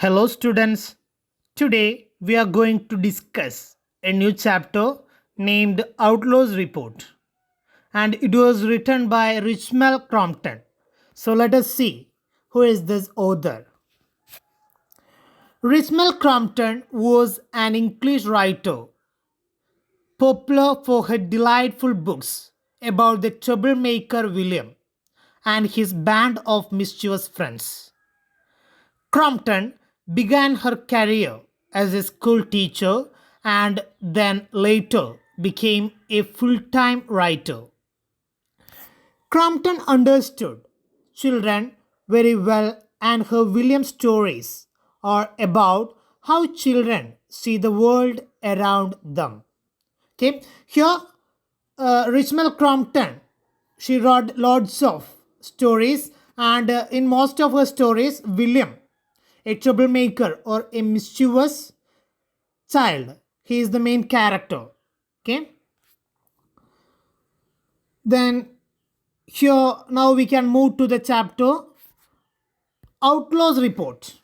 Hello, students. Today we are going to discuss a new chapter named Outlaws Report, and it was written by Richmal Crompton. So let us see who is this author. Richmal Crompton was an English writer, popular for her delightful books about the troublemaker William and his band of mischievous friends. Crompton began her career as a school teacher and then later became a full time writer. Crompton understood children very well, and her William stories are about how children see the world around them. Okay, here Richmond Crompton, she wrote lots of stories, and in most of her stories, William, a troublemaker or a mischievous child, he is the main character. Okay, then here now we can move to the chapter Outlaws Report.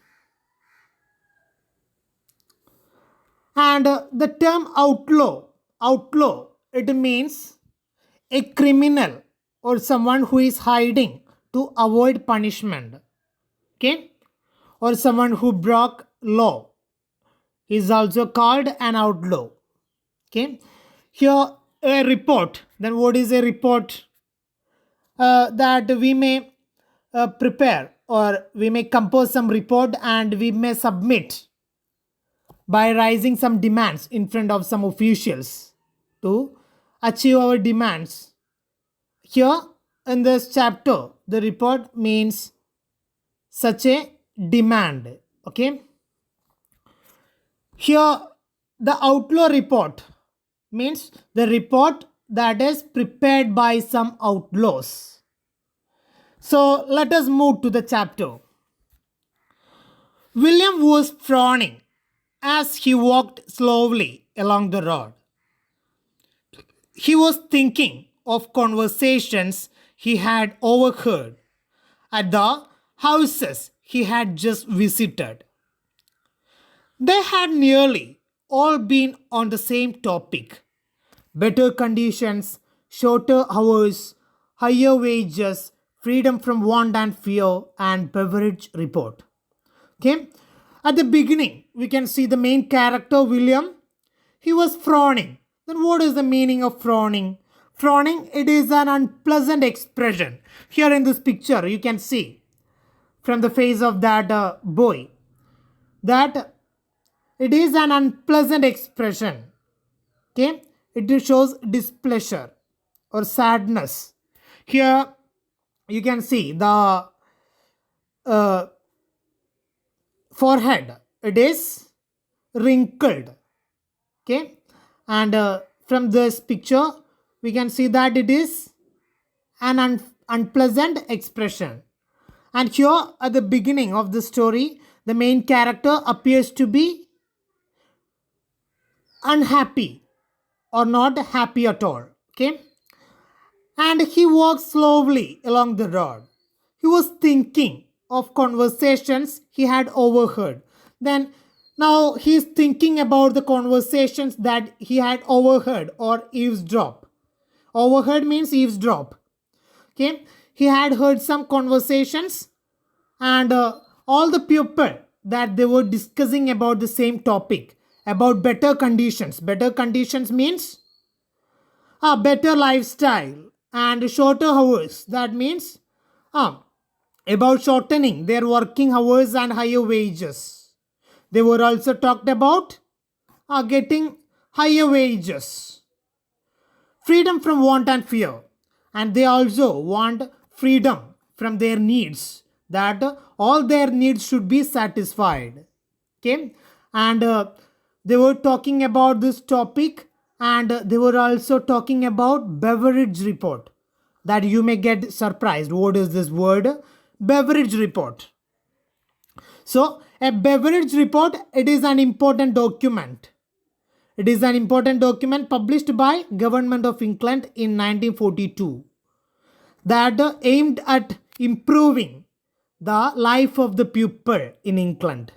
And the term outlaw, it means a criminal or someone who is hiding to avoid punishment. Okay, or someone who broke law is also called an outlaw. Okay, here a report. Then what is a report? That we may prepare or we may compose some report and we may submit by raising some demands in front of some officials to achieve our demands. Here in this chapter, the report means such a demand. Okay, here the outlaw report means the report that is prepared by some outlaws. So let us move to the chapter. William was frowning as he walked slowly along the road. He was thinking of conversations he had overheard at the houses he had just visited. They had nearly all been on the same topic: better conditions, shorter hours, higher wages, freedom from want and fear, and Beveridge report. Okay, at the beginning, we can see the main character, William. He was frowning. Then, what is the meaning of frowning? Frowning, it is an unpleasant expression. Here in this picture, you can see from the face of that boy that it is an unpleasant expression. Okay, it shows displeasure or sadness. Here you can see the forehead, it is wrinkled. Okay, and from this picture we can see that it is an unpleasant expression. And here at the beginning of the story, the main character appears to be unhappy or not happy at all. Okay, and he walked slowly along the road. He was thinking of conversations he had overheard. Then now he is thinking about the conversations that he had overheard or eavesdrop. Overheard means eavesdrop. Okay, he had heard some conversations, and all the people that they were discussing about the same topic, about better conditions. Better conditions means a better lifestyle and shorter hours. That means about shortening their working hours and higher wages. They were also talked about getting higher wages, freedom from want and fear, and they also want freedom from their needs, that all their needs should be satisfied. Okay, and they were talking about this topic, and they were also talking about Beveridge report. That you may get surprised, what is this word Beveridge report? So a Beveridge report, it is an important document. It is an important document published by Government of England in 1942 that aimed at improving the life of the pupil in England.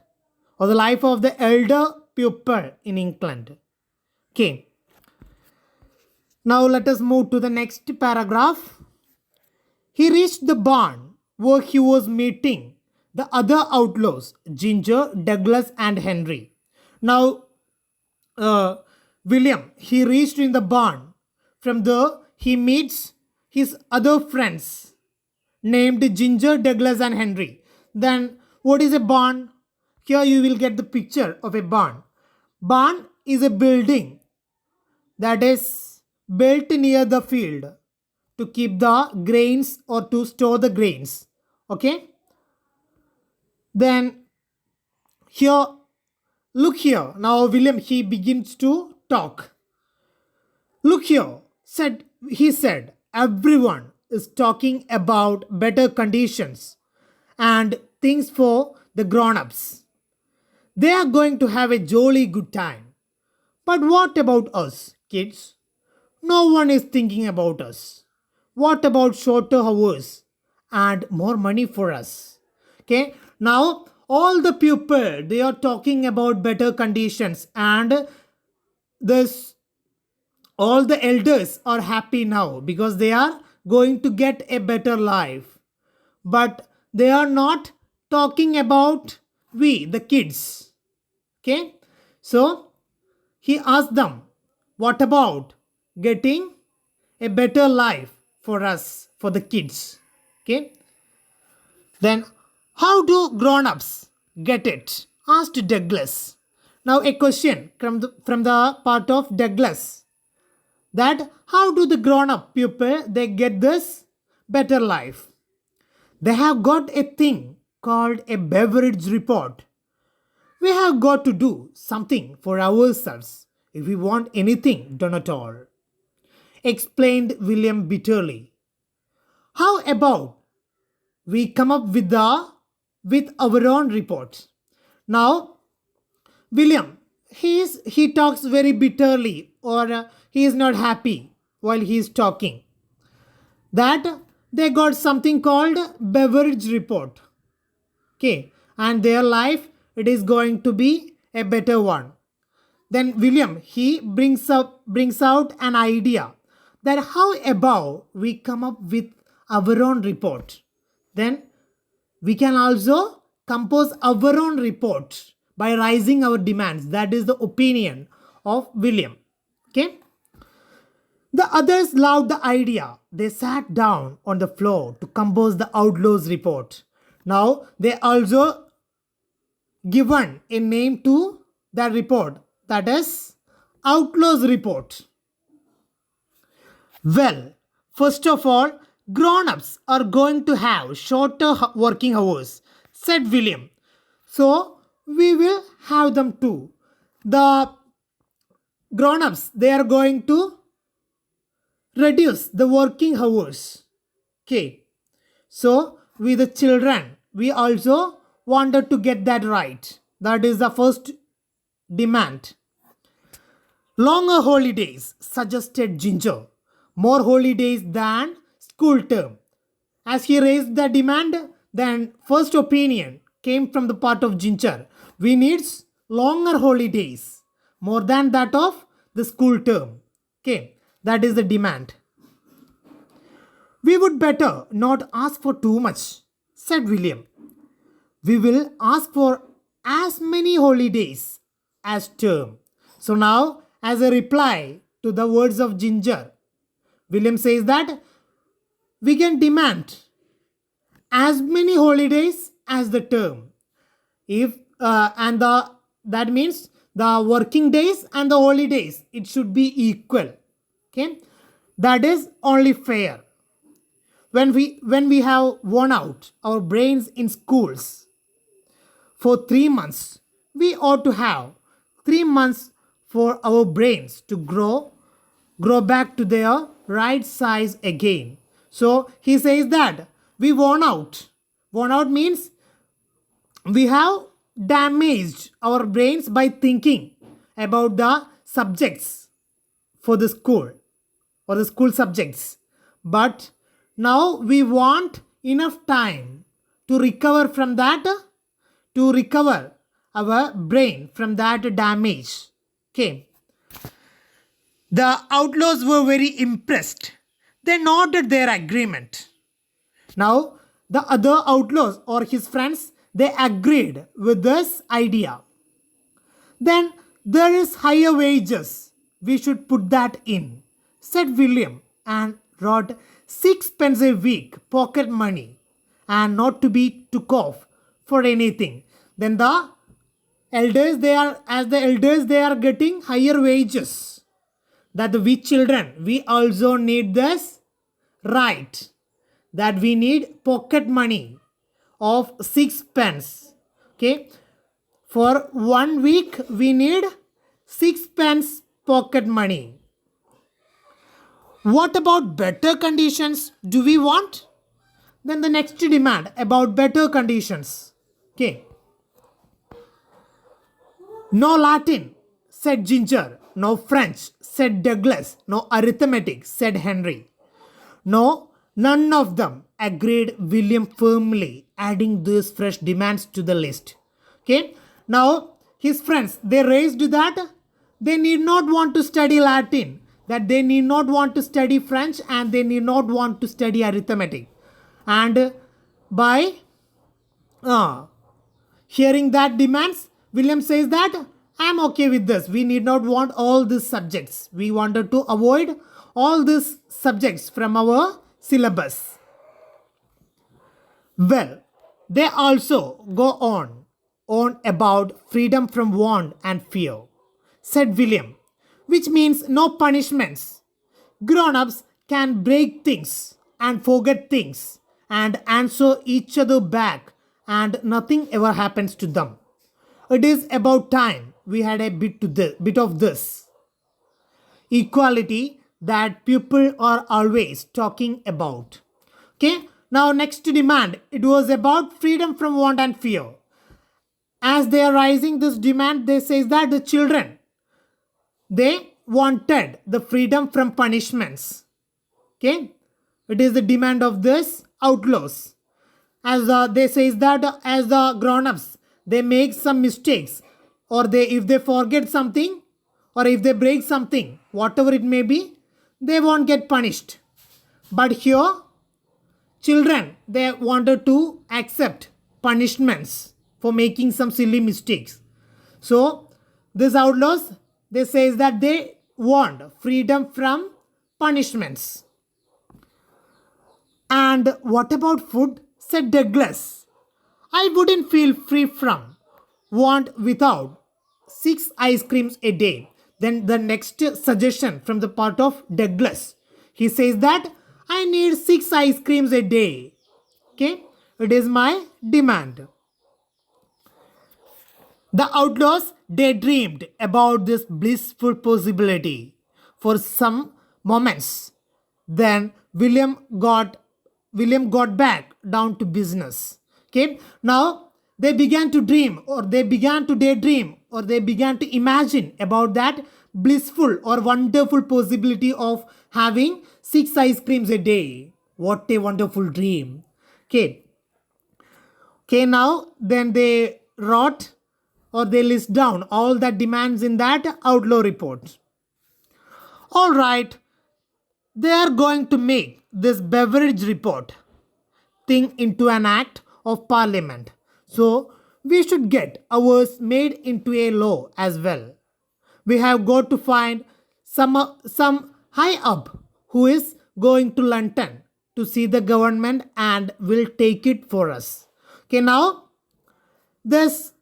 or the life of the elder pupil in England. Okay. Now let us move to the next paragraph. He reached the barn where he was meeting the other outlaws, Ginger, Douglas, and Henry. Now, uh, William, he reached in the barn. From there, he meets his other friends named Ginger, Douglas, and Henry. Then, what is a barn? Here you will get the picture of a barn. Barn is a building that is built near the field to keep the grains or to store the grains. Okay. Then here, look here. Now William he begins to talk. Look here, said, everyone is talking about better conditions and things for the grown-ups. They are going to have a jolly good time. But what about us, kids? No one is thinking about us. What about shorter hours and more money for us? Okay, now all the people they are talking about better conditions, and this all the elders are happy now because they are going to get a better life. But they are not talking about we, the kids. Okay, so he asked them, what about getting a better life for us, for the kids? Okay, then how do grown-ups get it? Asked Douglas. Now a question from the part of Douglas, that how do the grown-up people they get this better life? They have got a thing called a beverage report. We have got to do something for ourselves if we want anything done at all, explained William bitterly. How about we come up with our own report? Now William he talks very bitterly, or he is not happy while he is talking, that they got something called beverage report. Okay, and their life it is going to be a better one. Then William he brings out an idea, that how about we come up with our own report? Then we can also compose our own report by raising our demands. That is the opinion of William. Okay. The others loved the idea. They sat down on the floor to compose the outlaws report. Now they also given a name to that report, that is outlaws report. Well, first of all, grown-ups are going to have shorter working hours, said William. So we will have them too. The grown-ups they are going to reduce the working hours. Okay. So with the children, we also wanted to get that right. That is the first demand. Longer holidays, suggested Ginger. More holidays than school term. As he raised the demand, then first opinion came from the part of Ginger. We need longer holidays, more than that of the school term. Okay, that is the demand. We would better not ask for too much, said William. We will ask for as many holidays as term. So now, as a reply to the words of Ginger, William says that we can demand as many holidays as the term. If that means the working days and the holidays it should be equal. Okay, that is only fair. When we have worn out our brains in schools for 3 months, we ought to have 3 months for our brains to grow back to their right size again. So he says that we worn out. Worn out means we have damaged our brains by thinking about the subjects for the school or the school subjects. But now we want enough time to recover from that, to recover our brain from that damage. Okay. The outlaws were very impressed. They nodded their agreement. Now, the other outlaws or his friends, they agreed with this idea. Then there is higher wages. We should put that in, said William, and wrote sixpence a week pocket money and not to be took off for anything. Then the elders they are getting higher wages. That we children we also need this right, that we need pocket money of sixpence. Okay, for 1 week we need sixpence pocket money. What about better conditions do we want? Then the next demand about better conditions. Okay, no Latin, said Ginger. No French, said Douglas. No arithmetic, said Henry. No, none of them, agreed William firmly, adding these fresh demands to the list. Okay, now his friends they raised that they need not want to study Latin, that they need not want to study French, and they need not want to study arithmetic. And by hearing that demands, William says that I'm okay with this. We need not want all these subjects. We wanted to avoid all these subjects from our syllabus. Well, they also go on about freedom from want and fear, said William, which means no punishments. Grown-ups can break things and forget things and answer each other back, and nothing ever happens to them. It is about time we had a bit of this equality that people are always talking about. Okay, now next demand, it was about freedom from want and fear. As they are raising this demand, they say that the children they wanted the freedom from punishments. Okay, it is the demand of this outlaws. As they says that as the grown-ups they make some mistakes, or they if they forget something, or if they break something, whatever it may be, they won't get punished. But here children they wanted to accept punishments for making some silly mistakes. So these outlaws they says that they want freedom from punishments. And what about food, said Douglas. I wouldn't feel free from want without 6 ice creams a day. Then the next suggestion from the part of Douglas, he says that I need 6 ice creams a day. Okay, it is my demand. The outlaws daydreamed about this blissful possibility for some moments. Then William got back down to business. Okay, now they began to dream, or they began to daydream, or they began to imagine about that blissful or wonderful possibility of having 6 ice creams a day. What a wonderful dream. Okay, now then they wrote or they list down all that demands in that outlaw report. All right, they are going to make this beverage report thing into an act of parliament. So we should get ours made into a law as well. We have got to find some high up who is going to London to see the government and will take it for us. Okay, now this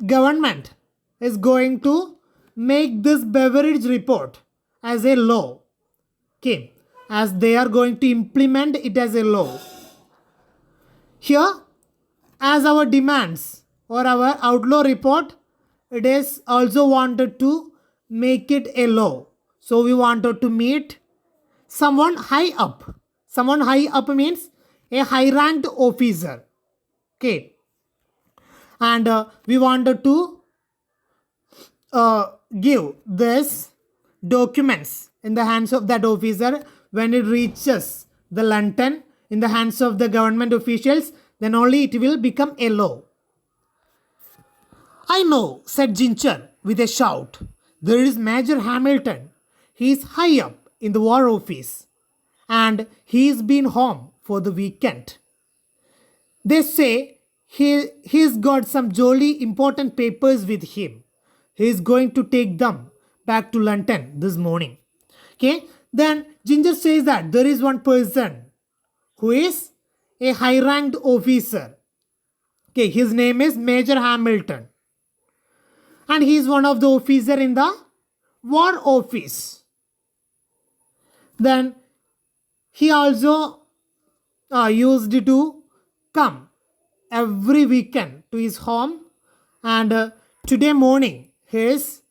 government is going to make this beverage report as a law. Okay, as they are going to implement it as a law. Here, as our demands or our outlaw report, it is also wanted to make it a law. So we wanted to meet someone high up. Someone high up means a high ranked officer. Okay, and we wanted to give this documents in the hands of that officer. When it reaches the London in the hands of the government officials, then only it will become a law. I know, said Ginger with a shout. There is Major Hamilton. He is high up in the War Office and he's been home for the weekend. They say he's got some jolly important papers with him. He's going to take them back to London this morning. Okay, then Ginger says that there is one person who is a high ranked officer. Okay, his name is Major Hamilton, and he is one of the officer in the War Office. Then he also used to come every weekend to his home, and today morning he is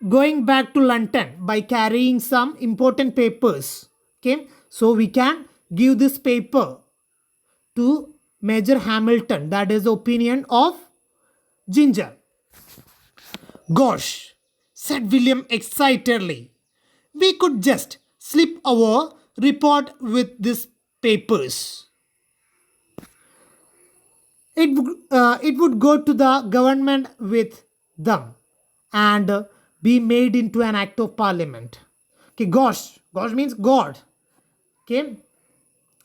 going back to London by carrying some important papers. Okay, so we can give this paper to Major Hamilton. That is the opinion of Ginger. Gosh, said William excitedly. We could just slip our report with these papers. It would go to the government with them and be made into an act of parliament. Okay, gosh means God. Okay,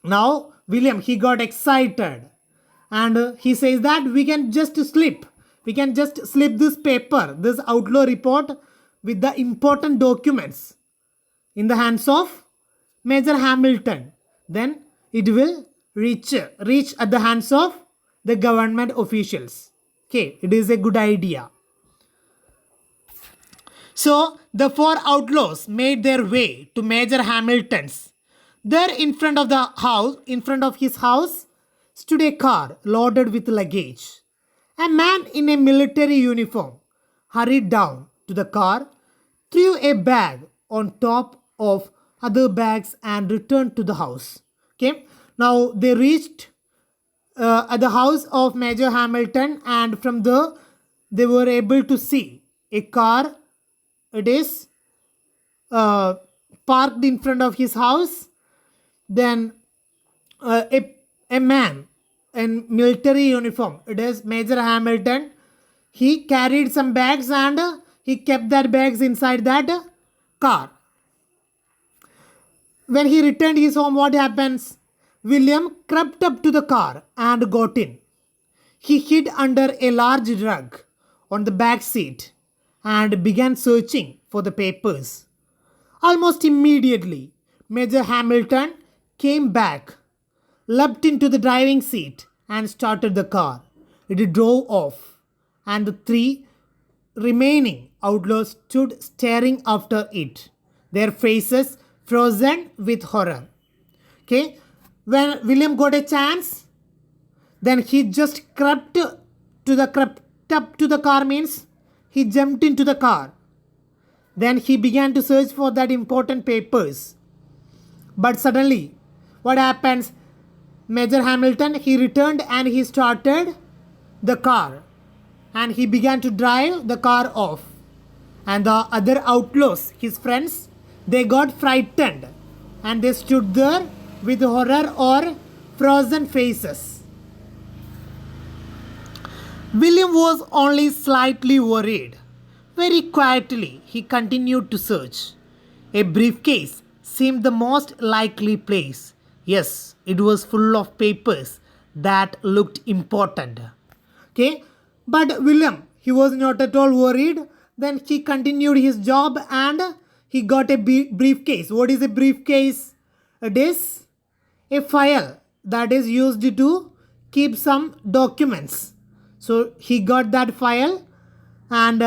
now William, he got excited and he says that we can just slip this paper, this outlaw report with the important documents in the hands of Major Hamilton. Then it will reach at the hands of the government officials. Okay, it is a good idea. So the four outlaws made their way to Major Hamilton's. There in front of his house, stood a car loaded with luggage. A man in a military uniform hurried down to the car, threw a bag on top of other bags and returned to the house. Okay, now they reached at the house of Major Hamilton, and from there they were able to see a car. It is parked in front of his house. Then a man in military uniform, it is Major Hamilton, he carried some bags and he kept that bags inside that car. When he returned his home, what happens? William crept up to the car and got in. He hid under a large rug on the back seat and began searching for the papers. Almost immediately, Major Hamilton came back, leapt into the driving seat and started the car. It drove off, and the three remaining outlaws stood staring after it, their faces frozen with horror. Okay, when William got a chance, then he just crept up to the car, means he jumped into the car. Then he began to search for that important papers. But suddenly, what happens? Major Hamilton, he returned and he started the car. And he began to drive the car off. And the other outlaws, his friends, they got frightened. And they stood there with horror or frozen faces. William was only slightly worried. Very quietly, he continued to search. A briefcase seemed the most likely place. Yes, it was full of papers that looked important. Okay, but William, he was not at all worried. Then he continued his job and he got a briefcase. What is a briefcase? It is a file that is used to keep some documents. So he got that file and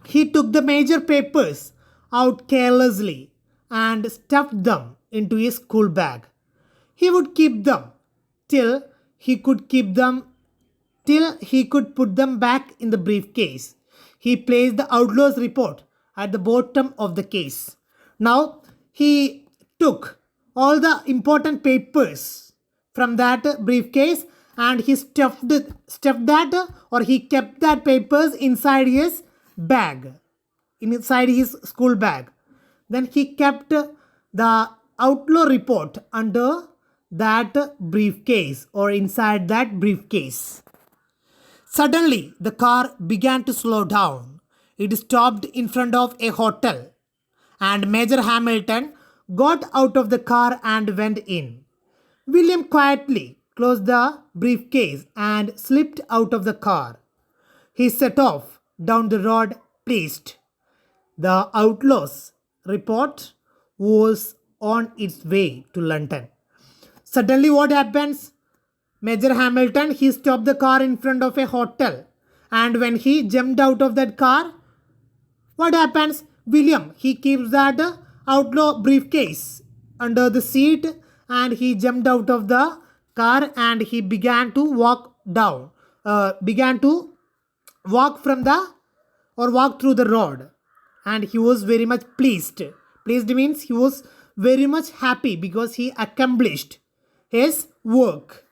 he took the major papers out carelessly and stuffed them into his school bag. He would keep them till he could put them back in the briefcase. He placed the outlaw's report at the bottom of the case. Now he took all the important papers from that briefcase and he stuffed that, or he kept that papers inside his bag, inside his school bag. Then he kept the outlaw report under that briefcase or inside that briefcase. Suddenly, the car began to slow down. It stopped in front of a hotel, and Major Hamilton got out of the car and went in. William quietly closed the briefcase and slipped out of the car. He set off down the road pleased. The outlaws' report was on its way to London. Suddenly, what happens? Major Hamilton, he stopped the car in front of a hotel. And when he jumped out of that car, what happens? William, he keeps that outlaw briefcase under the seat and he jumped out of the car and he began to walk down, began to walk from the or walk through the road. And he was very much pleased. Pleased means he was very much happy because he accomplished his work.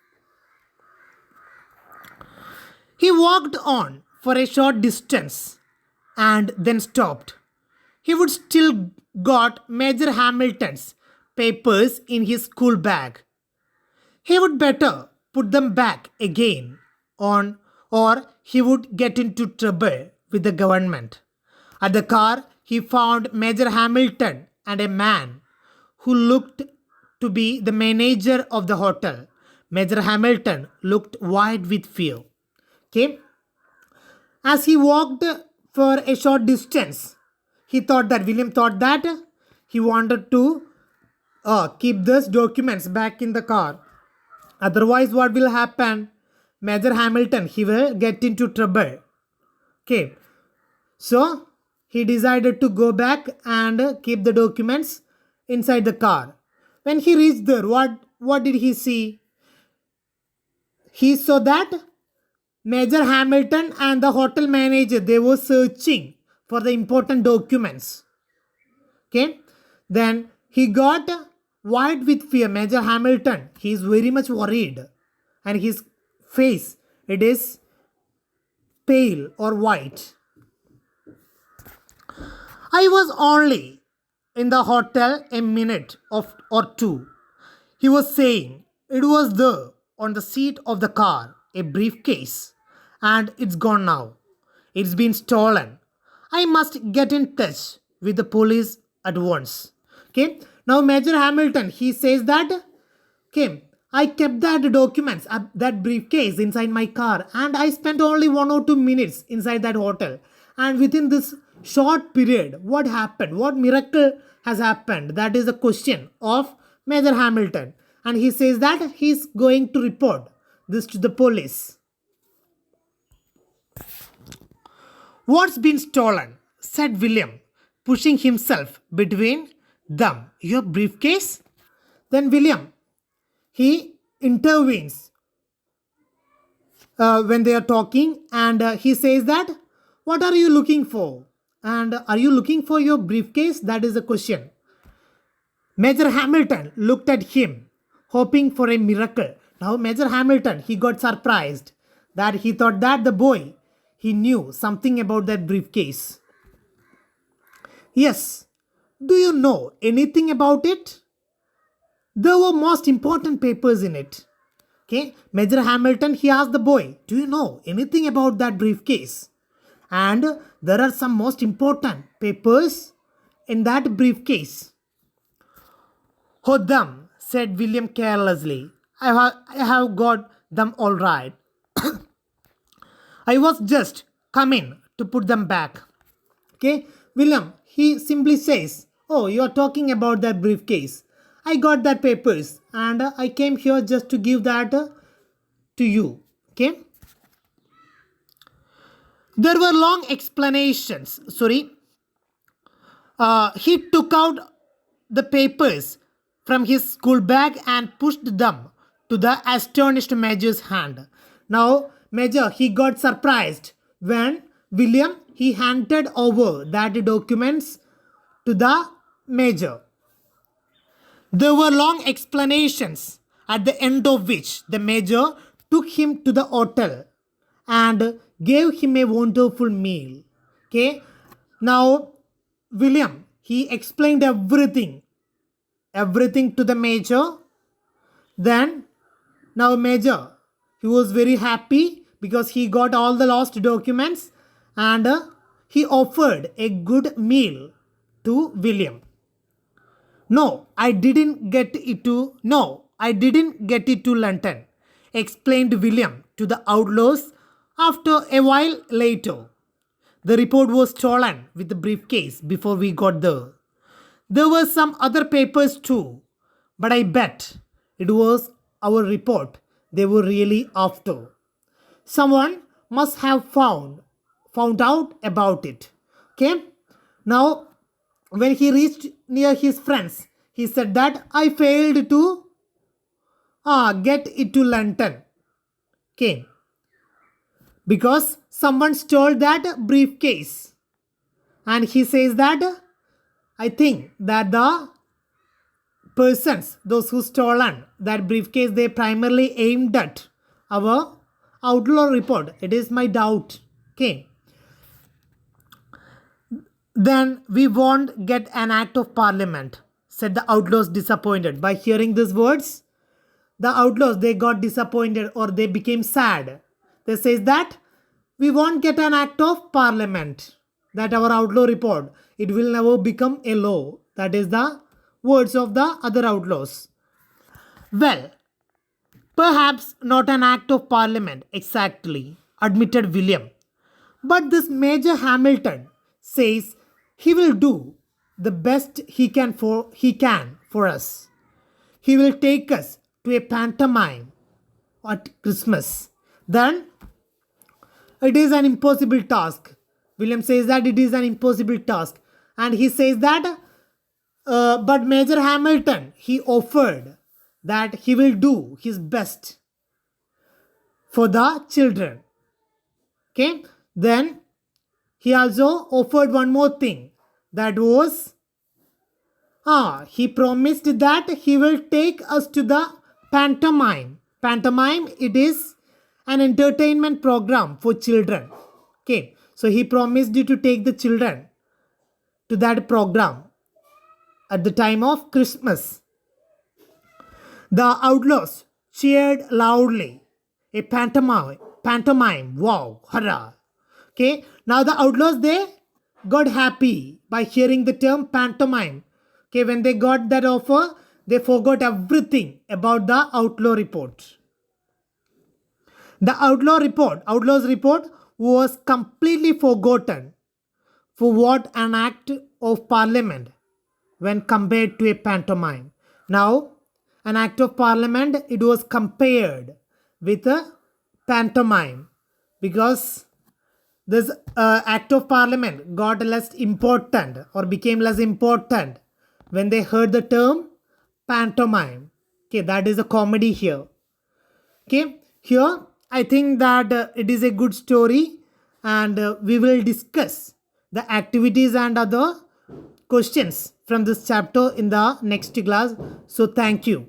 He walked on for a short distance and then stopped. He would still got Major Hamilton's papers in his school bag. He would better put them back again on or he would get into trouble with the government. At the car, he found Major Hamilton and a man who looked to be the manager of the hotel. Major Hamilton looked white with fear. Okay. As he walked for a short distance, William thought that he wanted to keep those documents back in the car. Otherwise, what will happen? Major Hamilton, he will get into trouble. Okay. So, he decided to go back and keep the documents inside the car. When he reached there, what did he see? He saw that Major Hamilton and the hotel manager, they were searching for the important documents. Okay. Then he got white with fear. Major Hamilton, he is very much worried. And his face, it is pale or white. I was only in the hotel a minute or two. He was saying it was there on the seat of the car, a briefcase, and it's gone now. It's been stolen. I must get in touch with the police at once. Okay. Now Major Hamilton, he says that, okay, I kept that documents, that briefcase inside my car and I spent only 1 or 2 minutes inside that hotel. And within this short period, what happened? What miracle has happened? That is the question of Major Hamilton. And he says that he's going to report this to the police. What's been stolen? Said William, pushing himself between them. Your briefcase? Then William, he intervenes when they are talking and he says that, what are you looking for? And are you looking for your briefcase? That is the question. Major Hamilton looked at him, hoping for a miracle. Now Major Hamilton, he got surprised that he thought that the boy, he knew something about that briefcase. Yes. Do you know anything about it? There were most important papers in it. Okay. Major Hamilton, he asked the boy, do you know anything about that briefcase? And there are some most important papers in that briefcase. Hold them, said William carelessly. I have got them all right. I was just coming to put them back. Okay. William, he simply says, oh, you are talking about that briefcase. I got that papers and I came here just to give that to you. Okay. There were long explanations. He took out the papers from his school bag and pushed them to the astonished Major's hand. Now, Major, he got surprised when William, he handed over that documents to the Major. There were long explanations, at the end of which the Major took him to the hotel and gave him a wonderful meal. Okay. Now, William, he explained everything to the Major. Then, now Major, he was very happy because he got all the lost documents, and he offered a good meal to William. No, I didn't get it to London, explained William to the outlaws after a while later. The report was stolen with the briefcase before we got there. There were some other papers too, but I bet it was our report they were really after. Someone must have found out about it. Okay? Now, when he reached near his friends, he said that I failed to get it to London. Okay? Because someone stole that briefcase. And he says that I think that the persons, those who stolen that briefcase, they primarily aimed at our outlaw report. It is my doubt. Okay. Then we won't get an act of parliament, said the outlaws, disappointed. By hearing these words, the outlaws, they got disappointed, or they became sad. They says that we won't get an act of parliament, that our outlaw report, it will never become a law. That is the words of the other outlaws. Well, perhaps not an act of parliament exactly, admitted William. But this Major Hamilton says he will do the best he can for us. He will take us to a pantomime at Christmas. Then it is an impossible task. William says that it is an impossible task. And he says that, but Major Hamilton, he offered that he will do his best for the children. Okay. Then he also offered one more thing. That was, he promised that he will take us to the pantomime. Pantomime, it is an entertainment program for children. Okay. So he promised you to take the children to that program at the time of Christmas. The outlaws cheered loudly. A pantomime, wow, hurrah. Okay, now the outlaws, they got happy by hearing the term pantomime. Okay, when they got that offer, they forgot everything about the outlaw report. The outlaws report was completely forgotten for what an act of parliament when compared to a pantomime. Now, an act of parliament, it was compared with a pantomime, because this act of parliament got less important, or became less important, when they heard the term pantomime. Okay, that is a comedy here. Okay, here I think that it is a good story, and we will discuss the activities and other questions from this chapter in the next class. So thank you.